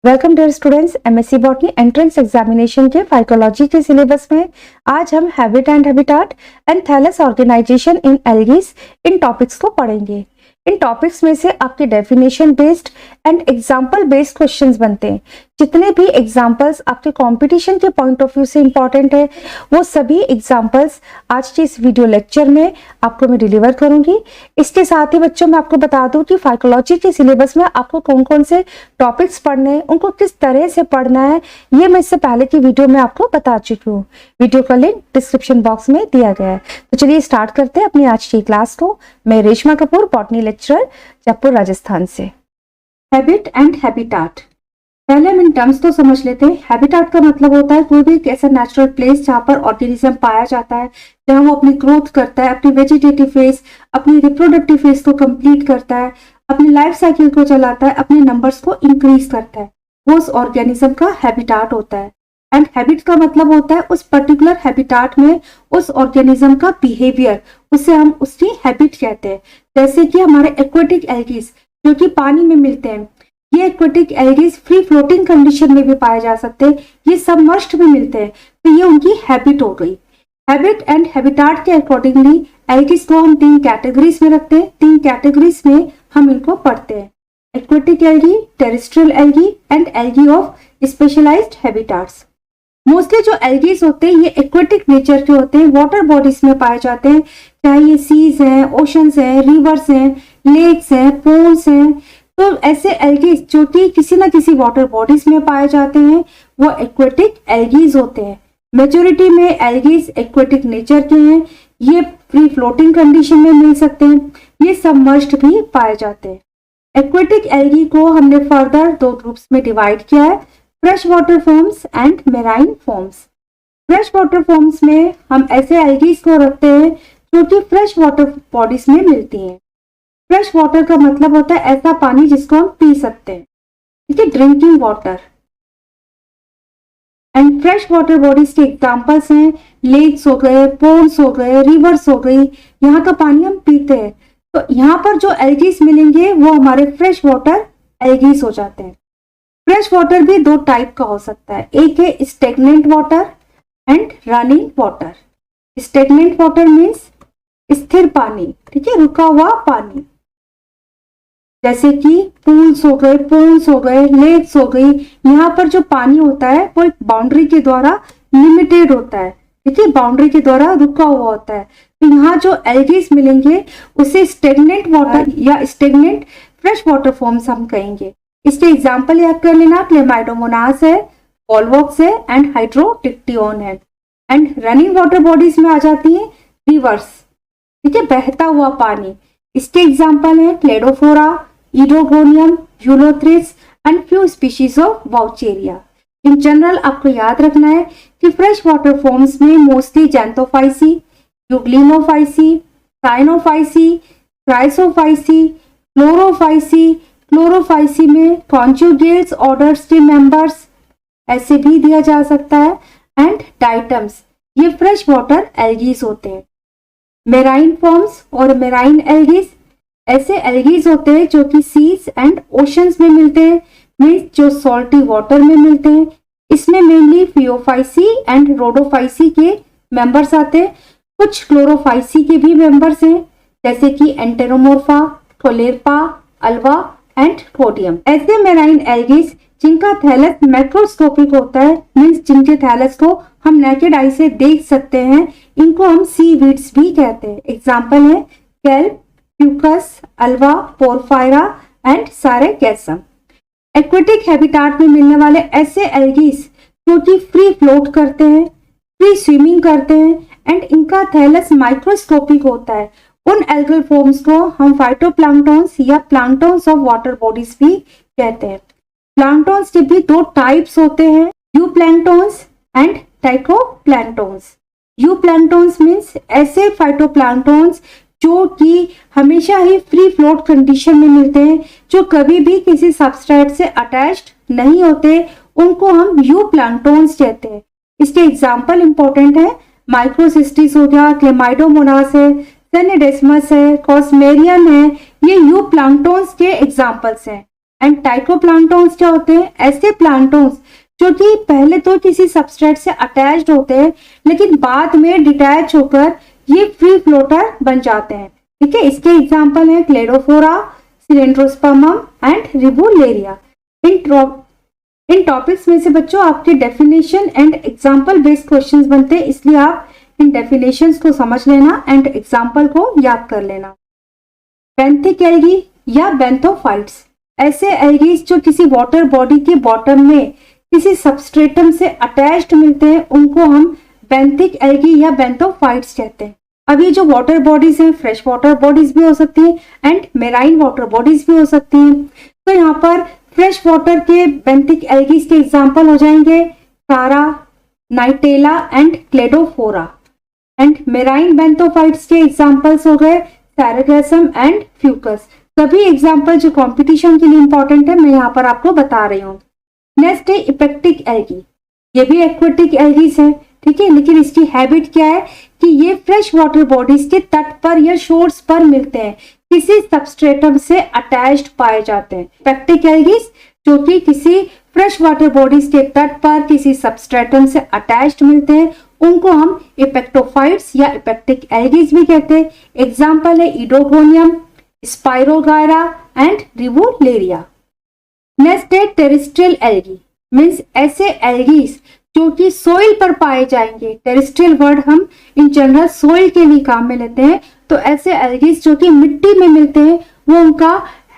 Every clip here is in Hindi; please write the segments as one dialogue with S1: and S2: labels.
S1: Welcome dear students, MSc botany entrance examination के फाइकोलॉजी के सिलेबस में आज हम habit and habitat and thallus organisation in algaes इन टॉपिक्स को पढ़ेंगे। इन टॉपिक्स में से आपके definition based and example based questions बनते हैं। जितने भी एग्जाम्पल्स आपके कंपटीशन के पॉइंट ऑफ व्यू से इंपॉर्टेंट है वो सभी एग्जाम्पल्स आज के इस वीडियो लेक्चर में आपको मैं डिलीवर करूंगी। इसके साथ ही बच्चों मैं आपको बता दूं कि फाइकोलॉजी के सिलेबस में आपको कौन कौन से टॉपिक्स पढ़ने हैं, उनको किस तरह से पढ़ना है, ये मैं इससे पहले की वीडियो में आपको बता चुकी हूँ। वीडियो का लिंक डिस्क्रिप्शन बॉक्स में दिया गया है। तो चलिए स्टार्ट करते हैं अपनी आज की क्लास को। मैं रेशमा कपूर, बॉटनी लेक्चरर, जयपुर, राजस्थान से। हैबिट एंड हैबिटाट, पहले हम इन टर्म्स तो समझ लेते हैं। हैबिटाट का मतलब होता है कोई भी एक ऐसा नेचुरल प्लेस जहाँ पर ऑर्गेनिज्म पाया जाता है, जहाँ वो अपनी ग्रोथ करता है, अपनी वेजिटेटिव फेज, अपनी रिप्रोडक्टिव फेज को कंप्लीट करता है, अपनी लाइफ साइकिल को चलाता है, अपने नंबर्स को इंक्रीज करता है, वो उस ऑर्गेनिज्म का हैबिटाट होता है। एंड हैबिट का मतलब होता है उस पर्टिकुलर हैबिटाट में उस ऑर्गेनिज्म का बिहेवियर, उसे हम उसकी हैबिट कहते हैं। जैसे कि हमारे एक्वेटिक एल्गीज जो कि पानी में मिलते हैं, ये aquatic algae free floating condition में भी पाए जा सकते हैं, ये सबमर्ज्ड भी मिलते हैं, तो ये उनकी हैबिट हो गई। हैबिट एंड हैबिटाट के अकॉर्डिंगली एल्गीज को हम तीन कैटेगरीज में रखते हैं। तीन कैटेगरीज में हम इनको पढ़ते हैं: aquatic algae, terrestrial algae and algae of specialised habitats. Mostly जो एल्गीज होते हैं ये एक्वेटिक नेचर के होते हैं, वाटर बॉडीज में पाए जाते हैं, चाहे ये सीज हैं, ओशंस हैं, रिवर्स हैं, लेक्स हैं, पोन्स हैं। तो ऐसे एल्गीज जो कि किसी ना किसी वाटर बॉडीज में पाए जाते हैं वो एक्वेटिक एल्गीज होते हैं। मेजोरिटी में एल्गीज एक्वेटिक नेचर के हैं, ये फ्री फ्लोटिंग कंडीशन में मिल सकते हैं, ये सबमर्ज्ड भी पाए जाते हैं। एक्वेटिक एल्गी को हमने फर्दर दो ग्रुप्स में डिवाइड किया है: fresh water forms and marine forms. Fresh water forms में हम ऐसे एल्गीज को रखते हैं जो कि फ्रेश वाटर बॉडीज में मिलती हैं। फ्रेश वाटर का मतलब होता है ऐसा पानी जिसको हम पी सकते हैं, ठीक है, drinking water. And fresh water bodies के एग्जांपल्स हैं लेक्स हो गए, पोन्स हो गए, रिवर्स हो गई, यहाँ का पानी हम पीते हैं। तो यहाँ पर जो एल्गीज मिलेंगे वो हमारे फ्रेश वाटर एल्गीज हो जाते हैं। फ्रेश वाटर भी दो टाइप का हो सकता है, एक है stagnant water and running water. Stagnant water means स्थिर पानी, ठीक है, रुका हुआ पानी, जैसे कि पूल्स हो गए, पोन्स हो गए, लेक्स हो गई। यहाँ पर जो पानी होता है वो एक बाउंड्री के द्वारा लिमिटेड होता है, ठीक है, बाउंड्री के द्वारा रुका हुआ होता है। तो यहाँ जो एल्गीज मिलेंगे उसे स्टेगनेंट वाटर या स्टेगनेंट फ्रेश वाटर फॉर्म्स हम कहेंगे। इसके एग्जाम्पल याद कर लेना: क्लेमाइडोमोनास है, वॉल्वॉक्स है एंड हाइड्रोटिक्टियोन है। एंड रनिंग वाटर बॉडीज में आ जाती है रिवर्स, ठीक है, बहता हुआ पानी। इसके एग्जाम्पल है Cladophora, Oedogonium, Ulothrix and few species of Vaucheria. In general आपको याद रखना है कि फ्रेश वाटर फॉर्म्स में mostly Xanthophyceae, Euglenophyceae, Cyanophyceae, Chrysophyceae, Chlorophyceae, Chlorophyceae में कॉन्जुगेट्स ऑर्डर्स के मेंबर्स ऐसे भी दिया जा सकता है, एंड डाइटम्स, ये फ्रेश वाटर एल्गीज होते हैं। मेराइन फॉर्म्स और मेराइन एल्गीज ऐसे एल्गीज होते हैं जो कि सीज एंड ओशंस में मिलते हैं, मीन्स जो सॉल्टी वाटर में मिलते हैं। इसमें मेनली फियोफाइसी एंड रोडोफाइसी के मेंबर्स आते हैं, कुछ क्लोरोफाइसी के भी मेंबर्स हैं जैसे कि एंटेरोमोर्फा, थोलेरपा, अल्वा एंड कोडियम। ऐसे मेराइन एल्गीज जिनका थैलस मैक्रोस्कोपिक होता है, मीन्स जिनके थैलस को हम नेकेड आई से देख सकते हैं, इनको हम सीवीड्स भी कहते हैं। एग्जाम्पल है kelp, Fucus, Ulva, Porphyra and Sargassum. Aquatic habitat में मिलने वाले ऐसे एल्गीज जो कि फ्री फ्लोट करते हैं, फ्री स्विमिंग करते हैं एंड इनका थैलस माइक्रोस्कोपिक होता है, उन एल्गल फॉर्म्स को हम फाइटोप्लैंक्टन्स या प्लैंक्टन्स ऑफ वाटर बॉडीज भी कहते हैं। प्लैंक्टन्स के भी दो टाइप्स होते हैं, यूप्लैंक्टन्स एंड टाइकोप्लैंक्टन्स। यूप्लैंक्टन्स मीन्स ऐसे फाइटोप्लैंक्टन्स जो कि हमेशा ही फ्री फ्लोट कंडीशन में मिलते हैं, जो कभी भी किसी सबस्ट्रेट से अटैच्ड नहीं होते, उनको हम यूप्लैंक्टन्स कहते हैं। इसके एग्जाम्पल इंपॉर्टेंट है, माइक्रोसिस्टिस हो गया, क्लेमाइडोमोनास है, सेनेडेस्मस है, कॉस्मेरियन है, ये यूप्लैंक्टन्स के एग्जाम्पल्स हैं। एंड टाइकोप्लांटोन्स क्या होते हैं? ऐसे प्लांटोन्स जो कि पहले तो किसी सबस्ट्रेट से अटैच्ड होते हैं लेकिन बाद में डिटैच होकर ये फ्री फ्लोटर बन जाते हैं। ठीक है, इसके एग्जांपल है क्लेडोफोरा, सिलेंड्रोस्पर्मम एंड रिबुलेरिया। इन टॉपिक्स में से बच्चों आपके definition and example based questions बनते हैं, इसलिए आप इन डेफिनेशंस को समझ लेना एंड एग्जाम्पल को याद कर लेना। बेंथिक एल्गी या बेंथोफाइट्स, ऐसे एल्गीज जो किसी वाटर बॉडी के बॉटम में किसी सबस्ट्रेटम से अटैच्ड मिलते हैं उनको हम बेंथिक एल्गी या बेंथोफाइट्स कहते हैं। अब ये जो वाटर बॉडीज हैं, फ्रेश वाटर बॉडीज भी हो सकती हैं एंड मेराइन वाटर बॉडीज भी हो सकती हैं। तो यहाँ पर फ्रेश वाटर के बेंथिक एल्गीज के एग्जाम्पल हो जाएंगे कारा, नाइटेला एंड क्लेडोफोरा। एंड मेराइन बेंथोफाइट्स के एग्जाम्पल्स हो गए सैरागैसम एंड फ्यूकस। सभी एग्जाम्पल जो कंपटीशन के लिए इंपॉर्टेंट है मैं यहाँ पर आपको बता रही हूँ। नेक्स्ट है इपेक्टिक एल्गी, ये भी एक्वेटिक एल्गीज है। ठीक है, लेकिन इसकी हैबिट क्या है कि ये फ्रेश वाटर बॉडीज के तट पर या शोर्स पर मिलते हैं, किसी सबस्ट्रेटम से अटैच्ड पाए जाते हैं। इपेक्टिक एल्गीज जो कि किसी फ्रेश वाटर बॉडीज के तट पर किसी सबस्ट्रेटम से अटैच्ड मिलते हैं उनको हम इपेक्टोफाइट्स या इपेक्टिक एल्गीज भी कहते हैं। एग्जाम्पल है इडोगोनियम, स्पाइरोगायरा एंड रिबुलेरिया। नेक्स्ट है टेरेस्ट्रियल एल्गी, मीन्स ऐसे एल्गीज जो कि सोइल पर पाए जाएंगे। टेरेस्ट्रियल वर्ड हम इन जनरल सोइल के लिए काम में लेते हैं, तो ऐसे एल्गीज जो कि मिट्टी में मिलते हैं वो उनका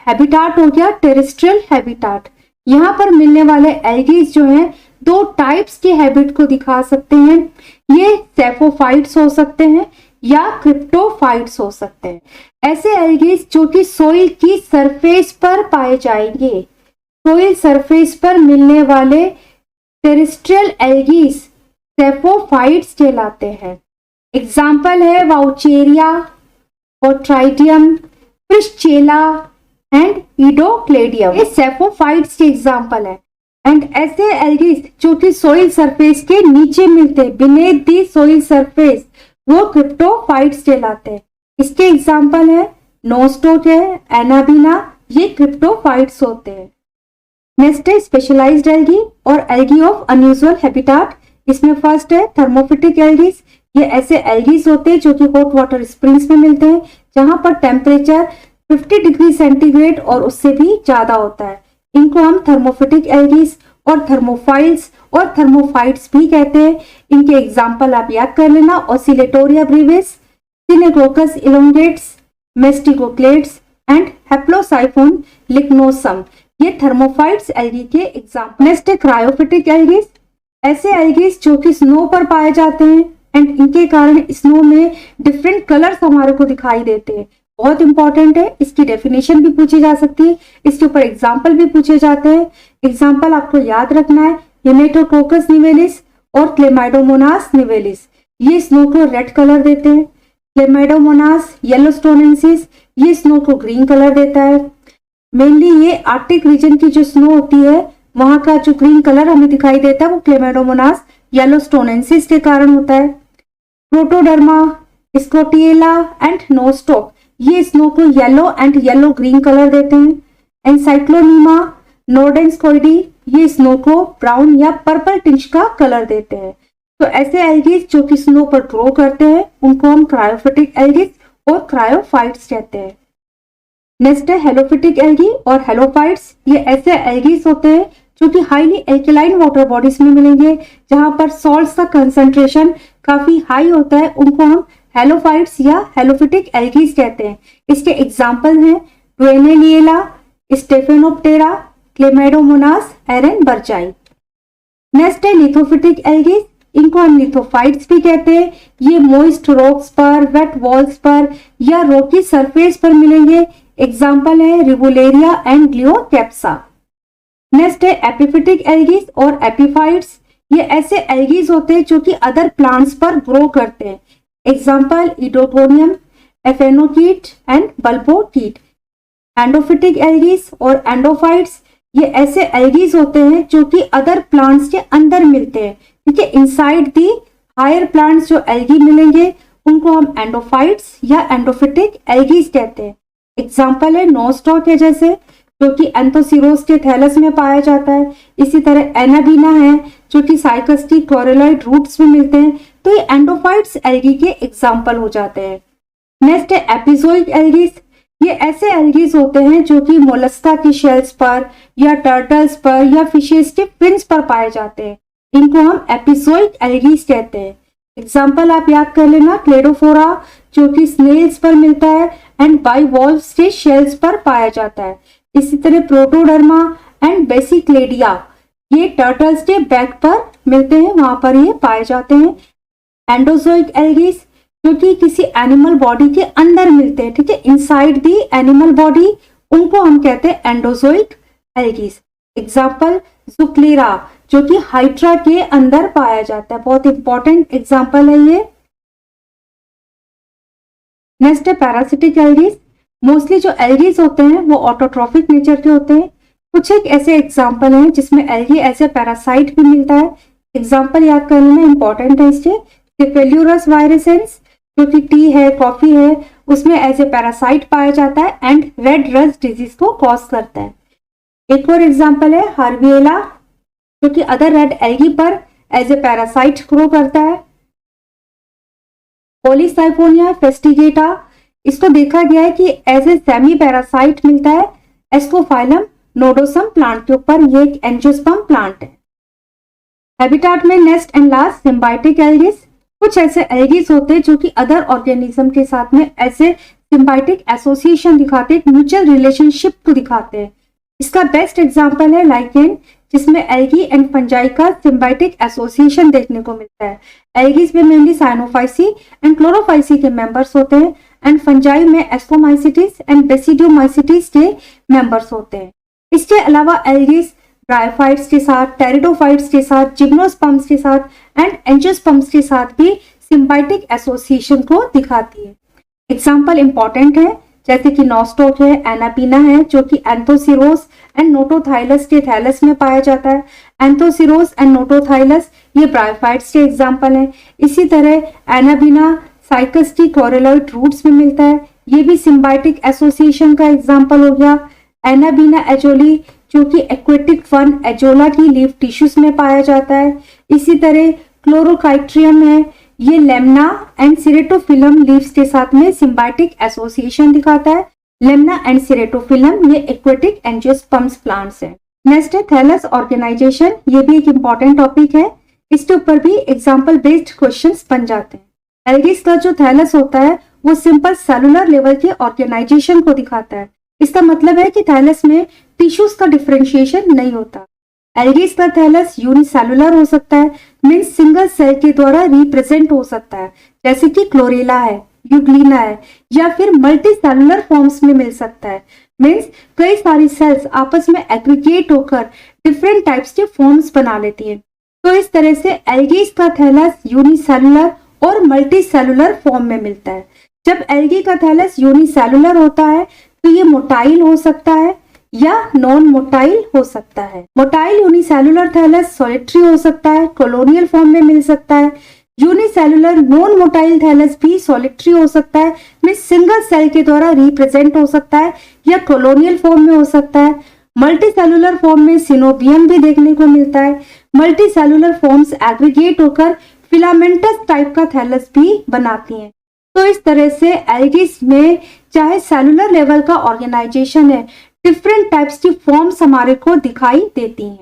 S1: हैबिटाट हो गया टेरेस्ट्रियल हैबिटाट। यहाँ पर मिलने वाले एल्गीज जो हैं दो टाइप्स के हैबिट को दिखा सकते हैं, ये सेफोफाइट्स हो सकते हैं या क्रिप्टोफाइट्स हो सकते हैं। ऐसे एल्गीज जो कि सोइल की सरफेस पर पाए जाएंगे, सोइल सरफेस पर मिलने वाले टेरेस्ट्रियल एल्गीज सेफोफाइट्स कहलाते हैं। एग्जाम्पल है वाउचेरिया, ओट्राइडियम, फ्रिश्चेला एंड इडोक्लेडियम, ये सेफोफाइट्स के एग्जाम्पल है। एंड ऐसे एल्गीज जो कि सोइल सरफेस के नीचे मिलते हैं, बिनेथ दी सोइल सरफेस, वो क्रिप्टोफाइट्स कहलाते हैं। इसके एग्जाम्पल है नोस्टोक है, एनाबीना, ये क्रिप्टोफाइट्स होते हैं। नेक्स्ट है स्पेशलाइज्ड एल्गी और एल्गी ऑफ अनयूजुअल हैबिटाट। इसमें फर्स्ट है थर्मोफिटिक एल्गीज, ये ऐसे एल्गीज होते हैं जो कि हॉट वाटर स्प्रिंग्स में मिलते हैं जहां पर टेम्परेचर 50 डिग्री सेंटीग्रेड और उससे भी ज्यादा होता है। इनको हम थर्मोफिटिक एल्गीज और थर्मोफाइल्स और थर्मोफाइट्स भी कहते हैं। इनके एग्जाम्पल आप याद कर लेना, ऑसिलेटोरिया ब्रीविस, सिनेकोकस इलोंगेट्स, मेस्टिकोक्लेड्स एंड हैप्लोसाइफोन लिग्नोसम, ये थर्मोफाइट्स एल्गी के एग्जाम्पल। नेक्स्ट है क्रायोफिटिक एल्गीज, ऐसे एल्गीज जो कि स्नो पर पाए जाते हैं एंड इनके कारण स्नो में डिफरेंट कलर्स हमारे को दिखाई देते हैं। बहुत इंपॉर्टेंट है, इसकी डेफिनेशन भी पूछी जा सकती है, इसके ऊपर एग्जाम्पल भी पूछे जाते हैं। एग्जाम्पल आपको याद रखना है हेमेटोकोकस निवेलिस और क्लेमाइडोमोनास निवेलिस, ये स्नो को रेड कलर देते हैं। क्लेमाइडोमोनास येलोस्टोनेंसिस, ये स्नो को ग्रीन कलर देता है। मेनली ये आर्कटिक रीजन की जो स्नो होती है वहां का जो ग्रीन कलर हमें दिखाई देता है वो क्लेमाइडोमोनास येलोस्टोनेंसिस के कारण होता है। प्रोटोडर्मा, स्कोटिएला एंड नोस्टोक, ये स्नो को yellow and yellow green colour देते हैं। एनसाइक्लोनीमा, नोर्डेंस्कोइडी, ये स्नो को ब्राउन या पर्पल टिंच का कलर देते हैं। तो ऐसे एल्गीज जो कि स्नो पर ग्रो करते हैं उनको हम क्रायोफिटिक एल्गीज और क्रायोफाइट्स कहते हैं। नेक्स्ट है हेलोफिटिक एल्गी और हेलोफाइट्स, ये ऐसे एल्गीज होते हैं जो कि हाईली एल्कलाइन वाटर बॉडीज में मिलेंगे जहां पर सॉल्ट्स का कंसंट्रेशन काफी हाई होता है, उनको हम हेलोफाइट्स या हेलोफिटिक एल्गीज कहते हैं। इसके एग्जाम्पल हैं ड्वेनेलिएला, स्टेफेनोप्टेरा, क्लेमाइडोमोनास, एरेनबर्चाई। नेक्स्ट है लिथोफिटिक एल्गीज, इनको हम लिथोफाइट्स भी कहते हैं। ये मोइस्ट रॉक्स पर, वेट वॉल्स पर या रॉकी सरफेस पर मिलेंगे। एग्जाम्पल है रिबुलेरिया एंड ग्लियोकैप्सा। नेक्स्ट है एपिफिटिक एल्गीज और एपिफाइट्स, ये ऐसे एल्गीज होते हैं जो कि अदर प्लांट्स पर ग्रो करते हैं। Example Oedogonium, Aphanochaete and Bulbochaete. Endophytic algae और एंडोफाइट्स, ये ऐसे एल्गीज होते हैं जो कि अदर प्लांट्स के अंदर मिलते हैं। ठीक है, इनसाइड दी हायर प्लांट्स जो एल्गी मिलेंगे उनको हम एंडोफाइट्स या एंडोफिटिक एल्गीज कहते हैं। एग्जाम्पल है नोस्टॉक है जैसे, जो कि एंथोसिरोस के थैलस में पाया जाता है। इसी तरह एनाबीना है जो कि साइकस्टी क्लोरेलॉइड रूट्स में मिलते हैं। तो ये एंडोफाइट्स एल्गी के एग्जाम्पल हो जाते हैं। नेक्स्ट है एपिजोइक एल्गीज। ये ऐसे एल्गीज होते हैं जो कि मोलस्का की शेल्स पर या टर्टल्स पर या फिशेस के फिन्स पर पाए जाते हैं। इनको हम एपिजोइक एल्गीज कहते हैं। एग्जाम्पल आप याद कर लेना, क्लेडोफोरा जो कि स्नेल्स पर मिलता है एंड बाइवॉल्व्स के शेल्स पर पाया जाता है। इसी तरह प्रोटोडर्मा एंड बेसिक्लेडिया ये टर्टल्स के बैक पर मिलते हैं, वहां पर ये पाए जाते हैं। एंडोजोइक एल्गीज जो कि किसी एनिमल बॉडी के अंदर मिलते हैं, ठीक है, इनसाइड दी एनिमल बॉडी, उनको हम कहते हैं एंडोजोइक एल्गीज। एग्जाम्पल जुक्लेरा जो कि हाइड्रा के अंदर पाया जाता है, बहुत इंपॉर्टेंट एग्जाम्पल है ये। नेक्स्ट है पैरासिटिक एल्गीज। मोस्टली जो एल्गीज होते हैं वो ऑटोट्रॉफिक नेचर के होते हैं। कुछ एक ऐसे एग्जाम्पल हैं जिसमें एल्गी एज ए पैरासाइट भी मिलता है। एग्जाम्पल याद कर लेना, इंपॉर्टेंट है इससे। सिफेल्यूरस वायरेसेंस जो कि टी है, कॉफी है, उसमें एज ए पैरासाइट पाया जाता है एंड रेड रस्ट डिजीज को कॉज करता है। एक और एग्जाम्पल है हार्विएला जो कि अदर रेड एल्गी पर एज ए पैरासाइट ग्रो करता है। पॉलीसाइफोनिया फेस्टिगेटा, इसको देखा गया है कि एज ए सेमी पैरासाइट मिलता है एस्कोफाइलम नोडोसम प्लांट के ऊपर। ये एक एंजियोस्पर्म प्लांट है। हैबिटाट में next and last symbiotic algae. कुछ ऐसे एल्गीज होते हैं जो कि अदर ऑर्गेनिज्म के साथ में ऐसे सिम्बायोटिक एसोसिएशन दिखाते हैं, म्यूचुअल रिलेशनशिप को दिखाते हैं। इसका बेस्ट एग्जांपल है लाइकेन, जिसमें एल्गी एंड फंजाई का सिम्बायोटिक एसोसिएशन देखने को मिलता है। एल्गीज में मेनली साइनोफाइसी एंड क्लोरोफाइसी के मेंबर्स होते हैं एंड फंजाई में एस्कोमाइसिटिस एंड बेसिडियोमाइसिटिस के मेंबर्स होते हैं। इसके अलावा एल्गीज ब्रायोफाइट्स के साथ, टेरिडोफाइट्स के साथ, जिम्नोस्पर्म्स के साथ एंड एंजियोस्पर्म्स के साथ भी सिम्बायोटिक एसोसिएशन को दिखाती है। एग्जाम्पल इंपॉर्टेंट है जैसे कि नॉस्टॉक है, एनापीना है जो कि एंथोसिरोस एंड नोटोथाइलस के थैलस में पाया जाता है। एंथोसिरोस एंड नोटोथाइलस ये ब्रायोफाइट्स के एग्जाम्पल हैं। इसी तरह एनाबीना साइकस्टी क्लोरेलॉइड रूट्स में मिलता है, ये भी सिम्बायोटिक एसोसिएशन का एग्जाम्पल हो गया। एनाबीना एजोली जो कि एक्वेटिक फर्न एजोला की लीफ टिश्यूज में पाया जाता है। इसी तरह क्लोरोकाइट्रियम है, ये लेमना एंड सिरेटोफिलम लीव्स के साथ में सिम्बायोटिक एसोसिएशन दिखाता है। लेमना एंड सिरेटोफिलम ये एक्वेटिक एंजियोस्पर्म्स प्लांट्स हैं। नेक्स्ट है थैलस ऑर्गेनाइजेशन, ये भी एक इंपॉर्टेंट टॉपिक है। इसके ऊपर भी एग्जाम्पल बेस्ड क्वेश्चंस बन जाते हैं। एल्गीज का जो थैलस होता है वो सिंपल सेलुलर लेवल के ऑर्गेनाइजेशन को दिखाता है। इसका मतलब है कि थैलस में टिश्यूज का डिफरेंशिएशन नहीं होता। एल्गीज का थैलस यूनिसेलुलर हो सकता है, मीन्स सिंगल सेल के द्वारा रिप्रेजेंट हो सकता है, जैसे कि क्लोरेला है, यूग्लिना है, या फिर मल्टी सेलुलर फॉर्म्स में मिल सकता है, मीन्स कई सारी सेल्स आपस में एग्रीगेट होकर डिफरेंट टाइप्स के फॉर्म्स बना लेती हैं। तो इस तरह से एल्गीज का थैलस यूनिसेलुलर और मल्टी सेलुलर फॉर्म में मिलता है। जब एल्गी का थैलस यूनिसेलुलर होता है तो ये मोटाइल हो सकता है या नॉन मोटाइल हो सकता है। मोटाइल यूनिसेलुलर थैलस सॉलिटरी हो सकता है, कॉलोनियल फॉर्म में मिल सकता है। यूनिसेलुलर नॉन मोटाइल थैलस भी सॉलिटरी हो सकता है, मींस सिंगल सेल के द्वारा रिप्रेजेंट हो सकता है या कॉलोनियल फॉर्म में हो सकता है। मल्टी सेलुलर फॉर्म में सिनोबियम भी देखने को मिलता है। मल्टी सेलुलर फॉर्म्स एग्रीगेट होकर फिलामेंटस टाइप का थैलस भी बनाती हैं। तो इस तरह से एल्गीज में चाहे सेलुलर लेवल का ऑर्गेनाइजेशन है, डिफरेंट टाइप्स की फॉर्म्स हमारे को दिखाई देती हैं।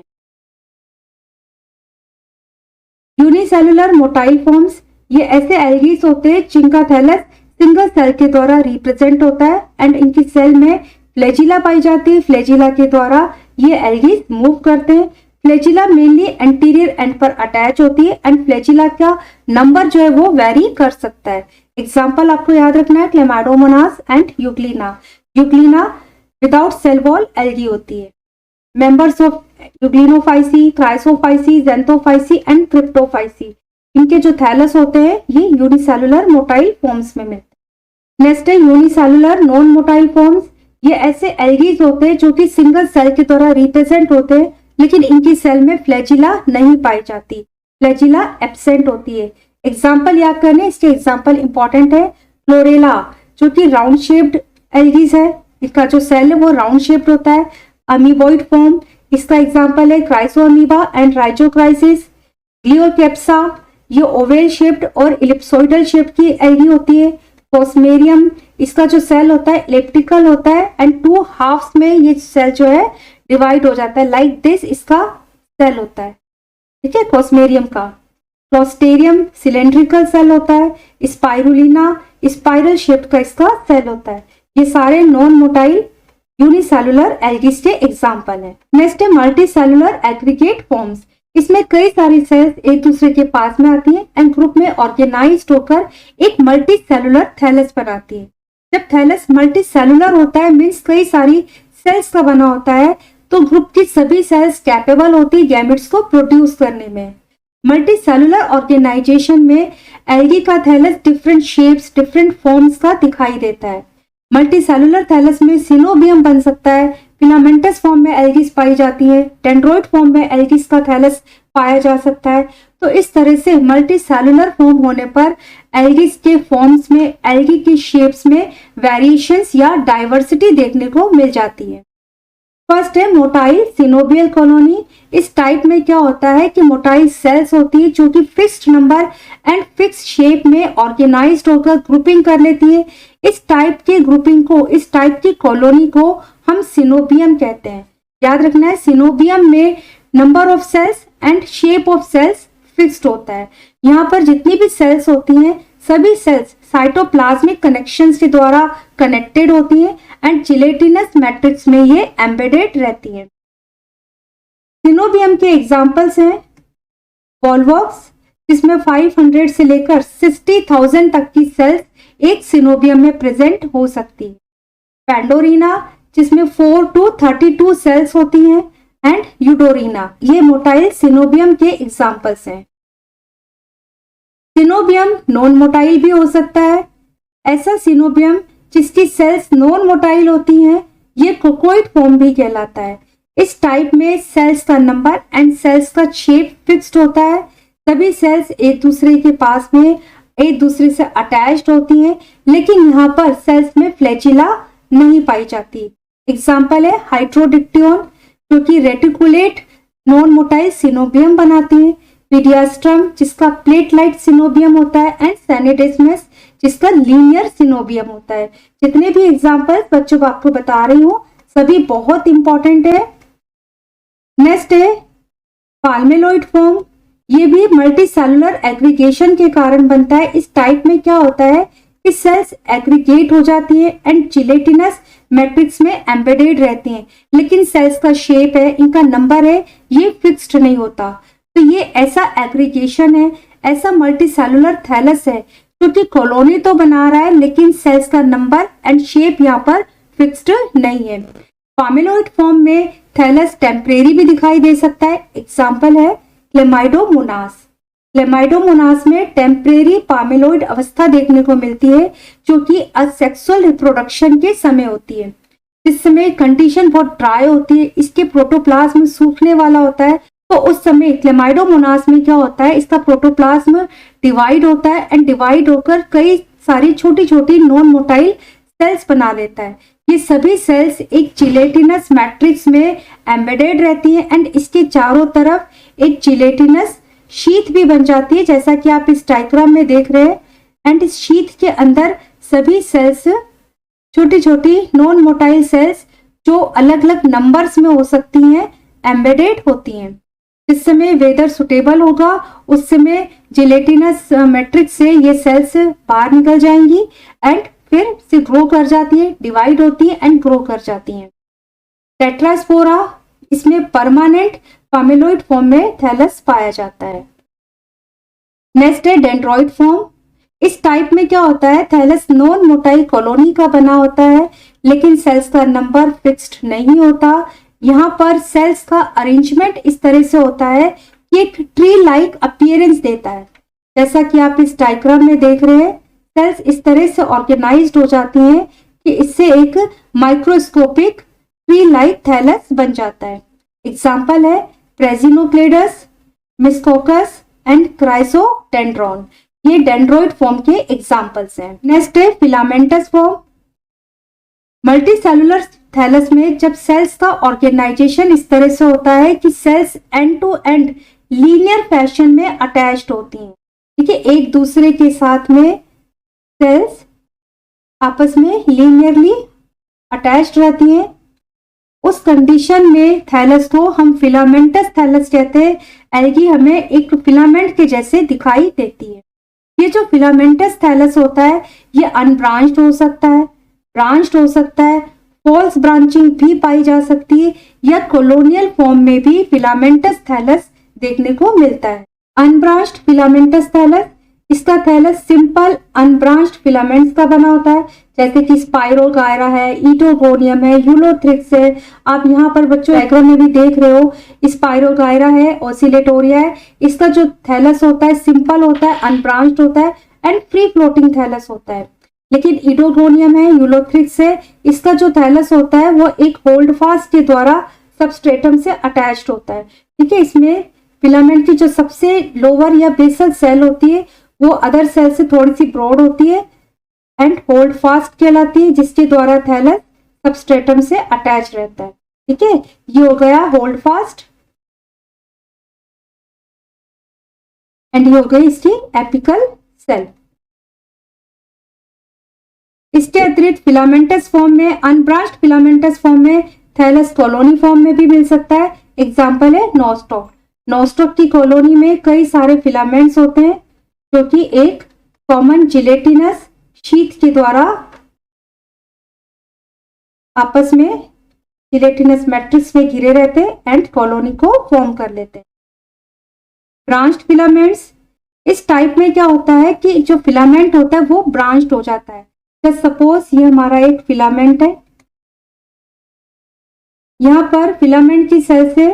S1: यूनिसेलुलर मोटाइल फॉर्म्स, ये ऐसे एल्गीज होते हैं जिनका थैलस सिंगल सेल के द्वारा रिप्रेजेंट होता है एंड इनकी सेल में फ्लैजिला पाई जाती है। फ्लैजिला के द्वारा ये एल्गीज मूव करते हैं। फ्लैजिला मेनली एंटीरियर एंड पर अटैच होती है एंड फ्लैजिला का नंबर जो है वो वेरी कर सकता है। एग्जाम्पल आपको याद रखना है, chlamydomonas and euglena. Euglena without cell wall algae होती है। Members of euglenophyceae, chrysophyceae, xanthophyceae and cryptophyceae, इनके जो थैलस होते हैं ये यूनिसेलुलर मोटाइल फॉर्म्स में मिलते हैं। नेक्स्ट है यूनिसेलुलर नॉन मोटाइल फॉर्म्स, ये ऐसे एल्गीज होते हैं जो कि सिंगल सेल के द्वारा रिप्रेजेंट होते हैं, लेकिन इनकी सेल में फ्लैजिला नहीं पाई जाती, फ्लैजिला एब्सेंट होती है। एग्जाम्पल याद करने, इसके एग्जाम्पल इंपॉर्टेंट है। क्लोरेला जो कि राउंड शेप्ड एल्गीज है, इसका जो सेल है वो राउंड शेप्ड होता है। अमीबॉइड फॉर्म, इसका एग्जाम्पल है क्राइसो अमीबा एंड राइजोक्राइसिस। ग्लियोकेप्सा, ये ओवेल शेप्ड और इलिप्सोइडल शेप की एल्गी होती है। प्लाज्मेरियम, इसका जो सेल होता है इलिप्टिकल होता है एंड 2 हाफ्स में ये सेल जो है डिवाइड हो जाता है, लाइक दिस इसका सेल होता है, ठीक है, प्लाज्मेरियम का। क्लोस्टेरियम सिलेंड्रिकल सेल होता है। स्पाइरुलिना, स्पाइरल शेप का इसका सेल होता है। ये सारे नॉन मोटाइल यूनिसेलुलर एल्गीज के एग्जाम्पल है। नेक्स्ट है मल्टी सेलुलर एग्रीगेट फॉर्म्स। इसमें कई सारी सेल्स एक दूसरे के पास में आती हैं एंड ग्रुप में ऑर्गेनाइज्ड होकर एक मल्टी सेलुलर थैलस बनाती है। जब थैलस मल्टी सेलुलर होता है मीन्स कई सारी सेल्स का बना होता है, तो ग्रुप की सभी सेल्स कैपेबल होती है गैमेट्स को प्रोड्यूस करने में। मल्टी सेलुलर ऑर्गेनाइजेशन में एल्गी का thallus different shapes, different forms का दिखाई देता है। मल्टी सेलुलर थैलस में सिनोबियम बन सकता है, फिलामेंटस फॉर्म में एल्गीज पाई जाती है, डेंड्रोइड फॉर्म में एल्गीज का थैलस पाया जा सकता है। तो इस तरह से मल्टी सेलुलर फॉर्म होने पर एल्गीज के फॉर्म्स में, एल्गी की शेप्स में वेरिएशंस या डाइवर्सिटी देखने को मिल जाती है। फर्स्ट है मोटाइल सिनोबियल कॉलोनी। इस टाइप में क्या होता है कि मोटाइल सेल्स होती है जो कि fixed number and fixed shape में ऑर्गेनाइज्ड होकर ग्रुपिंग कर लेती है। इस टाइप की ग्रुपिंग को, इस टाइप की कॉलोनी को हम सिनोबियम कहते हैं। याद रखना है, सिनोबियम में number of cells and shape of cells fixed होता है। यहाँ पर जितनी भी सेल्स होती हैं सभी सेल्स साइटोप्लाज्मिक कनेक्शंस के द्वारा कनेक्टेड होती हैं एंड जिलेटिनस मैट्रिक्स में ये एम्बेडेड रहती हैं। सिनोबियम के एग्जाम्पल्स हैं वॉल्वॉक्स, जिसमें 500 से लेकर 60,000 तक की सेल्स एक सिनोबियम में प्रेजेंट हो सकती है। पैंडोरिना, जिसमें 4 to 32 सेल्स होती हैं, एंड यूडोरिना, ये मोटाइल सिनोबियम के एग्जाम्पल्स हैं। सिनोबियम नॉन मोटाइल भी हो सकता है। ऐसा सिनोबियम जिसकी सेल्स नॉन मोटाइल होती हैं, ये कोकोइड फॉर्म भी कहलाता है। इस टाइप में सेल्स का नंबर एंड सेल्स का शेप फिक्स्ड होता है। सभी सेल्स एक दूसरे के पास में एक दूसरे से अटैच्ड होती हैं, लेकिन यहाँ पर सेल्स में फ्लैचिला नहीं पाई जाती। एग्जाम्पल है हाइड्रोडिक्टियोन, जो कि रेटिकुलेट नॉन मोटाइल सिनोबियम बनाती है। पीडियास्ट्रम, जिसका प्लेट लाइट सिनोबियम होता है, एंड सैनिडेस्मस, जिसका लीनियर सिनोबियम होता है। जितने भी एग्जाम्पल्स बच्चों को आपको बता रही हूँ सभी बहुत इंपॉर्टेंट है। नेक्स्ट है पाल्मेलोइड फॉर्म। ये भी मल्टी सेलुलर एग्रीगेशन के कारण बनता है। इस टाइप में क्या होता है कि सेल्स एग्रीगेट हो जाती है एंड जिलेटिनस मैट्रिक्स में एम्बेडेड रहती हैं, लेकिन सेल्स का शेप है, इनका नंबर है, ये फिक्स्ड नहीं होता। तो ये ऐसा एग्रीगेशन है, ऐसा मल्टी सेलुलर थैलस है जो कि कॉलोनी तो बना रहा है लेकिन सेल्स का नंबर एंड शेप यहाँ पर फिक्स्ड नहीं है। पामेलोइड फॉर्म में थैलस टेम्परेरी भी दिखाई दे सकता है। एग्जाम्पल है क्लेमाइडोमोनास। क्लेमाइडोमोनास में टेम्परेरी पामेलोइड अवस्था देखने को मिलती है जो कि असेक्सुअल रिप्रोडक्शन के समय होती है। इस समय कंडीशन बहुत ड्राई होती है, इसके प्रोटोप्लाज्म सूखने वाला होता है, तो उस समय क्लेमाइडोमोनास में क्या होता है, इसका प्रोटोप्लाज्म डिवाइड होता है एंड डिवाइड होकर कई सारी छोटी छोटी नॉन मोटाइल सेल्स बना लेता है। ये सभी सेल्स एक जिलेटिनस मैट्रिक्स में एम्बेडेड रहती हैं एंड इसके चारों तरफ एक जिलेटिनस शीथ भी बन जाती है, जैसा कि आप इस डायग्राम में देख रहे हैं। एंड इस शीथ के अंदर सभी सेल्स, छोटी छोटी नॉन मोटाइल सेल्स जो अलग अलग नंबर्स में हो सकती हैं, एम्बेडेड होती हैं। जिस समय वेदर सुटेबल होगा उस समय जिलेटिनस मैट्रिक्स से ये सेल्स बाहर निकल जाएंगी एंड फिर से ग्रो कर जाती है, डिवाइड होती है एंड ग्रो कर जाती हैं। टेट्रास्पोरा, इसमें परमानेंट पामेलोइड फॉर्म में थैलस पाया जाता है। नेक्स्ट है डेंड्रॉइड फॉर्म। इस टाइप में क्या होता है, थैलस नॉन मोटाइल कॉलोनी का बना होता है लेकिन सेल्स का नंबर फिक्स्ड नहीं होता। यहाँ पर सेल्स का अरेंजमेंट इस तरह से होता है कि एक ट्री लाइक अपीयरेंस देता है, जैसा कि आप इस डायग्राम में देख रहे हैं। सेल्स इस तरह से ऑर्गेनाइज्ड हो जाती हैं कि इससे एक माइक्रोस्कोपिक ट्री लाइक थैलस बन जाता है। एग्जाम्पल है प्रेजिनोक्लेडस, मिस्कोकस एंड क्राइसोडेंड्रॉन। ये डेंड्रॉइड फॉर्म के एग्जाम्पल्स हैं। नेक्स्ट है फिलामेंटस फॉर्म। मल्टीसेलुलर थैलस में जब सेल्स का ऑर्गेनाइजेशन इस तरह से होता है कि cells end to end linear fashion में अटैच्ड होती हैं, ठीक है, एक दूसरे के साथ में सेल्स आपस में लीनियरली अटैच्ड रहती हैं, उस कंडीशन में थैलस को हम फिलामेंटस थैलस कहते हैं। एल्गी हमें एक फिलामेंट के जैसे दिखाई देती है। ये जो फिलामेंटस थैलस होता है ये अनब्रांच्ड हो सकता है, ब्रांच्ड हो सकता है, फॉल्स ब्रांचिंग भी पाई जा सकती है, या कॉलोनियल फॉर्म में भी फिलामेंटस थैलस देखने को मिलता है। अनब्रांच्ड फिलामेंटस थैलस, इसका थैलस सिंपल अनब्रांच्ड फिलामेंट्स का बना होता है, जैसे कि स्पाइरोगायरा है, ईटोगोनियम है, यूलोथ्रिक्स है। आप यहाँ पर बच्चों डायग्राम में भी देख रहे हो, स्पाइरोगायरा है, ऑसिलेटोरिया है। इसका जो थैलस होता है सिंपल होता है, अनब्रांच्ड होता है एंड फ्री फ्लोटिंग थैलस होता है। लेकिन ईडोगोनियम है, यूलोथ्रिक्स है, इसका जो थैलस होता है वो एक होल्ड फास्ट के द्वारा सबस्ट्रेटम से अटैच्ड होता है, ठीक है। इसमें फिलामेंट की जो सबसे लोअर या बेसल सेल होती है वो अदर सेल से थोड़ी सी ब्रॉड होती है एंड होल्ड फास्ट कहलाती है, जिसके द्वारा थैलस सबस्ट्रेटम से अटैच रहता है, ठीक है। ये हो गया होल्ड फास्ट एंड ये हो गई इसकी एपिकल सेल। इसके अतिरिक्त फिलामेंटस फॉर्म में, अनब्रांच्ड फिलामेंटस फॉर्म में थैलस कॉलोनी फॉर्म में भी मिल सकता है। एग्जाम्पल है नोस्टॉक। नोस्टॉक की कॉलोनी में कई सारे फिलामेंट्स होते हैं जो कि एक कॉमन जिलेटिनस शीथ के द्वारा आपस में जिलेटिनस मैट्रिक्स में घिरे रहते हैं एंड कॉलोनी को फॉर्म कर लेते हैं। ब्रांच्ड फिलामेंट्स, इस टाइप में क्या होता है कि जो फिलामेंट होता है वो ब्रांच्ड हो जाता है। जैसे सपोज ये हमारा एक फिलामेंट है, यहाँ पर फिलामेंट की सेल से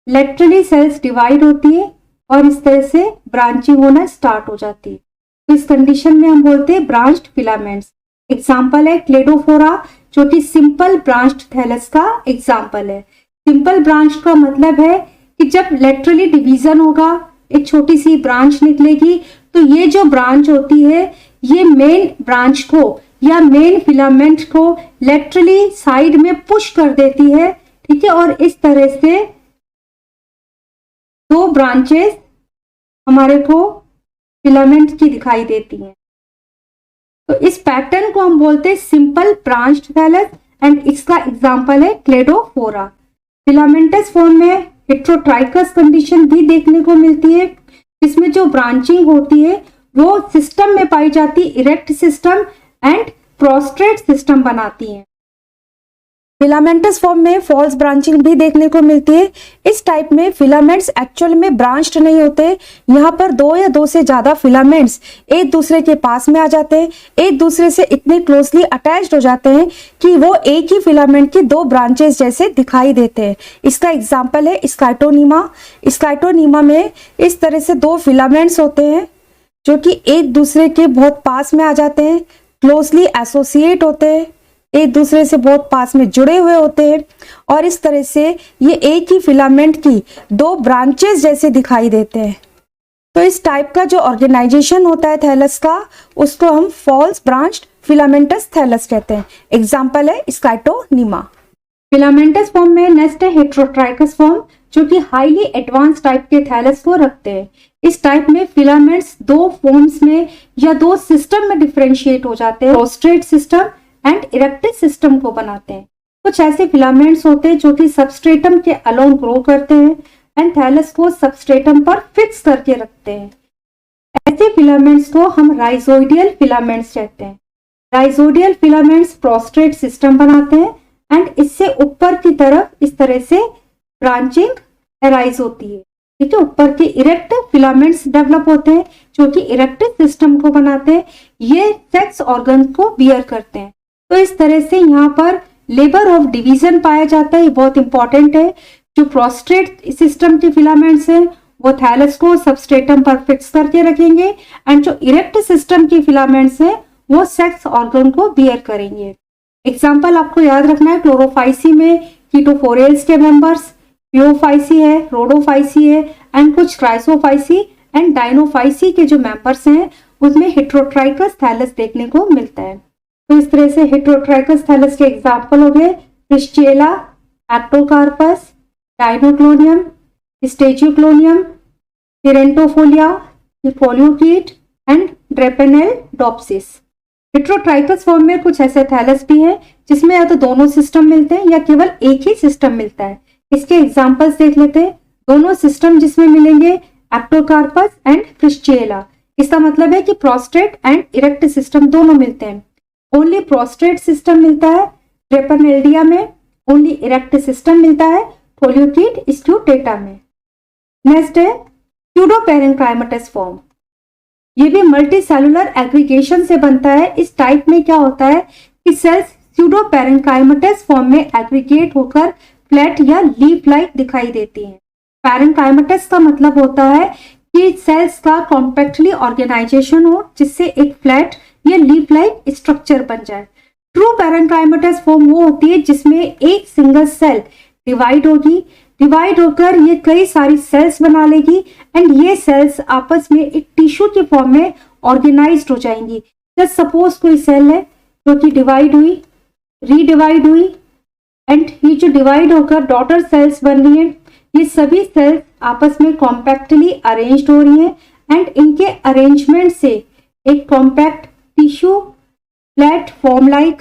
S1: लेटरली सेल्स डिवाइड होती है और इस तरह से ब्रांचिंग होना स्टार्ट हो जाती है। तो इस कंडीशन में हम बोलते हैं ब्रांच्ड फिलामेंट्स। एग्जाम्पल है क्लेडोफोरा, जो कि सिंपल ब्रांच्ड थैलस का एग्जाम्पल है। सिंपल ब्रांच का मतलब है कि जब लेटरली डिवीजन होगा, एक छोटी सी ब्रांच निकलेगी, तो ये जो ब्रांच होती है ये मेन ब्रांच को या मेन फिलामेंट को लेटरली साइड में पुश कर देती है, ठीक है। और इस तरह से दो ब्रांचेस हमारे को फिलामेंट की दिखाई देती हैं। तो इस पैटर्न को हम बोलते हैं सिंपल ब्रांच्ड थैलस एंड इसका एग्जांपल है क्लेडोफोरा। फिलामेंटस फॉर्म में हेट्रोट्राइकस कंडीशन भी देखने को मिलती है, जिसमें जो ब्रांचिंग होती है वो सिस्टम में पाई जाती है, erect system and prostate system बनाती है। फिलामेंटस फॉर्म में फॉल्स ब्रांचिंग भी देखने को मिलती है। इस टाइप में फिलामेंट्स एक्चुअल में ब्रांच्ड नहीं होते, यहाँ पर दो या दो से ज्यादा फिलामेंट्स एक दूसरे के पास में आ जाते हैं, एक दूसरे से इतने क्लोजली अटैच्ड हो जाते हैं कि वो एक ही फिलामेंट की दो ब्रांचेस जैसे दिखाई देते हैं। इसका एग्जाम्पल है स्काइटोनीमा। स्काइटोनीमा में इस तरह से दो फिलामेंट्स होते हैं जो कि एक दूसरे के बहुत पास में आ जाते हैं, क्लोजली एसोसिएट होते हैं, एक दूसरे से बहुत पास में जुड़े हुए होते हैं और इस तरह से ये एक ही फिलामेंट की दो ब्रांचेस जैसे दिखाई देते हैं। तो इस टाइप का जो ऑर्गेनाइजेशन होता है थैलस का, उसको हम फॉल्स ब्रांच्ड फिलामेंटस थैलस कहते हैं। एग्जाम्पल है स्काइटोनीमा। फिलामेंटस फॉर्म में नेक्स्ट है हेट्रोट्राइकस फॉर्म, जो कि हाईली एडवांस टाइप के थैलस को रखते हैं। इस टाइप में फिलामेंट्स दो फॉर्म्स में या दो सिस्टम में डिफरेंशिएट हो जाते हैं, prostate system and erected system को बनाते हैं। कुछ ऐसे फिलामेंट्स होते हैं जो कि सबस्ट्रेटम के अलोंग ग्रो करते हैं एंड थैलस को सबस्ट्रेटम पर फिक्स करके रखते हैं। ऐसे फिलामेंट्स को हम राइजोइडियल फिलामेंट्स कहते हैं। राइजोइडियल फिलामेंट्स प्रोस्ट्रेट सिस्टम बनाते हैं एंड इससे ऊपर की तरफ इस तरह से ब्रांचिंग अराइज होती है, ठीक है। ऊपर के इरेक्ट फिलामेंट्स डेवलप होते हैं जो कि इरेक्टेड सिस्टम को बनाते हैं। ये सेक्स ऑर्गन को बियर करते हैं। तो इस तरह से यहाँ पर लेबर ऑफ डिवीजन पाया जाता है, ये बहुत इंपॉर्टेंट है। जो प्रोस्ट्रेट सिस्टम के फिलामेंट्स हैं वो थैलस को सबस्ट्रेटम पर फिक्स करके रखेंगे एंड जो इरेक्ट सिस्टम के फिलामेंट्स हैं वो सेक्स ऑर्गन को बियर करेंगे। एग्जाम्पल आपको याद रखना है, क्लोरोफाइसी में कीटोफोरेल्स के मेंबर्स, प्योफाइसी है, रोडोफाइसी है एंड कुछ क्राइसोफाइसी एंड डाइनोफाइसी के जो मेंबर्स हैं उसमें हेट्रोट्राइकस थैलस देखने को मिलता है। तो इस तरह से हेटेरोट्राइकस थैलस के एग्जाम्पल हो गए फ्रिस्चेला, एक्टोकार्पस, डाइनोक्लोनियम, स्टेजियोक्लोनियम, टेरेंटोफोलिया, फोलियोकीट एंड ड्रेपेनेलडोप्सिस। हेटेरोट्राइकस फॉर्म में कुछ ऐसे थैलस भी है जिसमें या तो दोनों सिस्टम मिलते हैं या केवल एक ही सिस्टम मिलता है। इसके एग्जांपल्स देख लेते हैं। दोनों सिस्टम जिसमें मिलेंगे एक्टोकार्पस एंड फ्रिस्चेला। इसका मतलब है कि प्रोस्ट्रेट एंड इरेक्ट सिस्टम दोनों मिलते हैं। ओनली प्रोस्ट्रेट सिस्टम मिलता है ड्रेपेनेल्डिया में, ओनली इरेक्ट सिस्टम मिलता है फोलियोकीट स्क्यूटेटा में। नेक्स्ट है स्यूडोपेरेन्काइमेटस फॉर्म। ये भी मल्टी सेलुलर एग्रीगेशन से बनता है। इस टाइप में क्या होता है कि सेल्स स्यूडोपेरेन्काइमेटस फॉर्म में एग्रीगेट होकर फ्लैट या लीफ लाइक दिखाई देती हैं। पेरेन्काइमेटस का मतलब होता है कि सेल्स का कॉम्पैक्टली ऑर्गेनाइजेशन हो जिससे एक फ्लैट या लीफ लाइक स्ट्रक्चर बन जाए। ट्रू पेरेन्काइमेटस फॉर्म वो होती है जिसमें एक सिंगल सेल डिवाइड होगी, डिवाइड होकर ये कई सारी सेल्स बना लेगी एंड ये सेल्स आपस में एक टिश्यू के फॉर्म में ऑर्गेनाइज्ड हो जाएंगी। जस्ट सपोज कोई सेल है जो कि डिवाइड हुई, रीडिवाइड हुई एंड ये जो डिवाइड होकर डॉटर सेल्स बन रही हैं, ये सभी सेल्स आपस में कॉम्पैक्टली अरेंज्ड हो रही हैं एंड इनके अरेंजमेंट से एक compact tissue flat form like,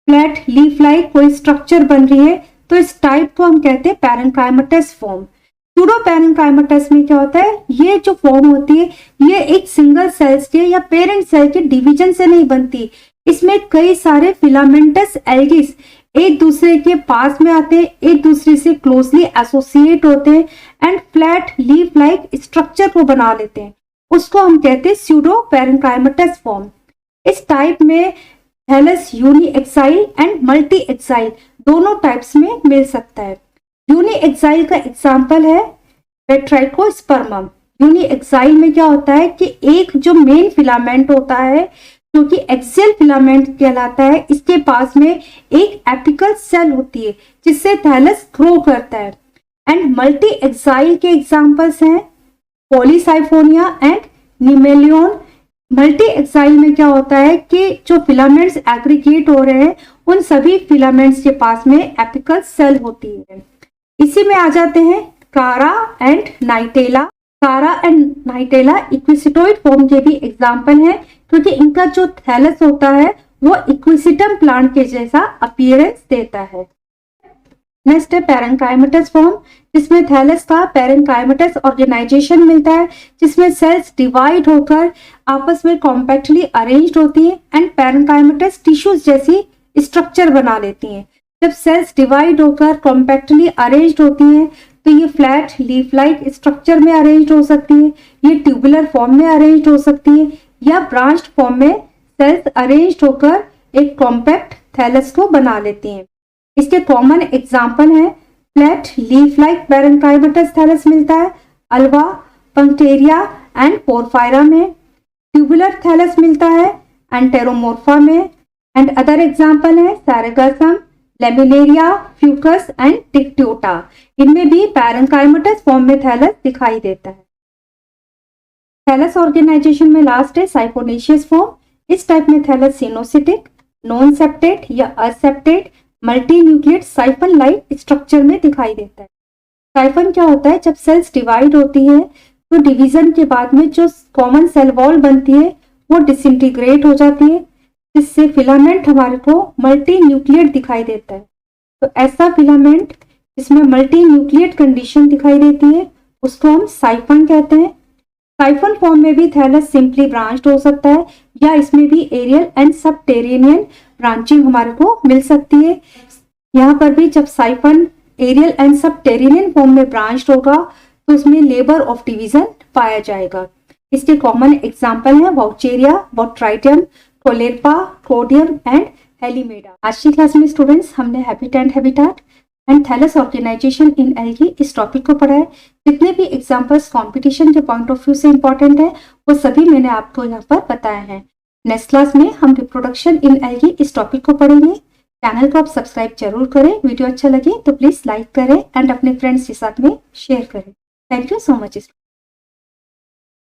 S1: flat leaf like कोई स्ट्रक्चर बन रही है। तो इस टाइप को हम कहते हैं पेरेन्काइमेटस फॉर्म। स्यूडोपेरेन्काइमेटस में क्या होता है, ये जो फॉर्म होती है ये एक सिंगल सेल्स के या पेरेंट सेल के डिवीजन से नहीं बनती। इसमें कई सारे फिलामेंटस एल्गिस एक दूसरे के पास में आते हैं, एक दूसरे से क्लोजली एसोसिएट होते हैं and flat leaf like structure को बना लेते हैं। उसको हम कहते हैं स्यूडोपेरेन्काइमेटस फॉर्म। इस टाइप में thallus uniaxial and multiaxial दोनों टाइप्स में मिल सकता है। यूनी एक्साइल का एग्जाम्पल है रेट्राइकोस्पर्मम। यूनी एक्साइल में क्या होता है कि एक जो मेन फिलामेंट होता है जो कि एक्सियल फिलामेंट कहलाता है, इसके पास में एक एपिकल सेल होती है जिससे थैलस ग्रो करता है। एंड मल्टी एक्साइल के एग्जाम्पल्स हैं पॉलीसाइफोनिया एंड निमेलियन। मल्टी एक्साइल में क्या होता है कि जो फिलामेंट्स एग्रीगेट हो रहे हैं उन सभी फिलामेंट्स के पास में एपिकल सेल होती है। इसी में आ जाते हैं कारा एंड नाइटेला। कारा एंड नाइटेला इक्विसिटोइड फॉर्म के भी एग्जाम्पल हैं क्योंकि इनका जो थैलस होता है वो इक्विसिटम प्लांट के जैसा अपीयरेंस देता है। नेक्स्ट है पेरेन्काइमेटस फॉर्म, जिसमें थैलस का पेरेन्काइमेटस ऑर्गेनाइजेशन मिलता है जिसमें सेल्स डिवाइड होकर आपस में कॉम्पैक्टली अरेंज्ड होती हैं एंड पेरेन्काइमेटस टिश्यूज जैसी स्ट्रक्चर बना लेती हैं। जब सेल्स डिवाइड होकर कॉम्पैक्टली अरेंज्ड होती हैं तो ये फ्लैट लीफ लाइक स्ट्रक्चर में अरेंज्ड हो सकती है, ये ट्यूबुलर फॉर्म में अरेंज्ड हो सकती है या ब्रांच्ड फॉर्म में सेल्स अरेंज्ड होकर एक कॉम्पैक्ट थैलस को बना लेती हैं। इसके कॉमन एग्जाम्पल हैं फ्लैट लीफ लाइक पेरेन्काइमेटस थैलस मिलता है अल्वा, पंक्टेरिया एंड पोरफायरा में। ट्यूबुलर थैलस मिलता है एंटेरोमोर्फा में एंड अदर एग्जाम्पल है सैरेगसम, लेमिनेरिया, फ्यूकस एंड टिक्ट्यूटा। इनमें भी पेरेन्काइमेटस फॉर्म में थैलस दिखाई देता है। थैलस ऑर्गेनाइजेशन में लास्ट है साइफोनेशियस फॉर्म। इस टाइप में थैलस सिनोसिटिक, नॉन सेप्टेट या aseptate multi nucleate siphon like structure में दिखाई देता है। साइफन क्या होता है, जब सेल्स डिवाइड होती है तो डिवीजन के बाद में जो कॉमन सेल वॉल बनती है वो डिसइंटीग्रेट हो जाती है जिससे फिलामेंट हमारे को मल्टी न्यूक्लिएट दिखाई देता है। तो ऐसा फिलामेंट जिसमें मल्टी न्यूक्लिएट कंडीशन दिखाई देती है उसको हम साइफन कहते हैं। साइफन फॉर्म में भी थैलस सिंपली ब्रांच्ड हो सकता है या इसमें भी एरियल एंड सबटेरेनियन ब्रांचिंग हमारे को मिल सकती है। यहाँ पर भी जब siphon aerial and subterranean form में ब्रांच्ड होगा तो उसमें लेबर ऑफ डिवीजन पाया जाएगा। इसके कॉमन एग्जाम्पल हैं vaucheria, botrydium, caulerpa, codium and halimeda. आज की क्लास में स्टूडेंट्स हमने habitat and thallus organisation in algae इस टॉपिक को पढ़ा है। जितने भी एग्जाम्पल्स कंपटीशन के पॉइंट ऑफ व्यू से इंपॉर्टेंट है वो सभी मैंने आपको यहाँ पर बताए हैं। नेक्स्ट क्लास में हम रिप्रोडक्शन इन एल्गी इस टॉपिक को पढ़ेंगे। चैनल को आप सब्सक्राइब जरूर करें। वीडियो अच्छा लगे तो प्लीज लाइक करें एंड अपने फ्रेंड्स के साथ में शेयर करें। Thank you so much.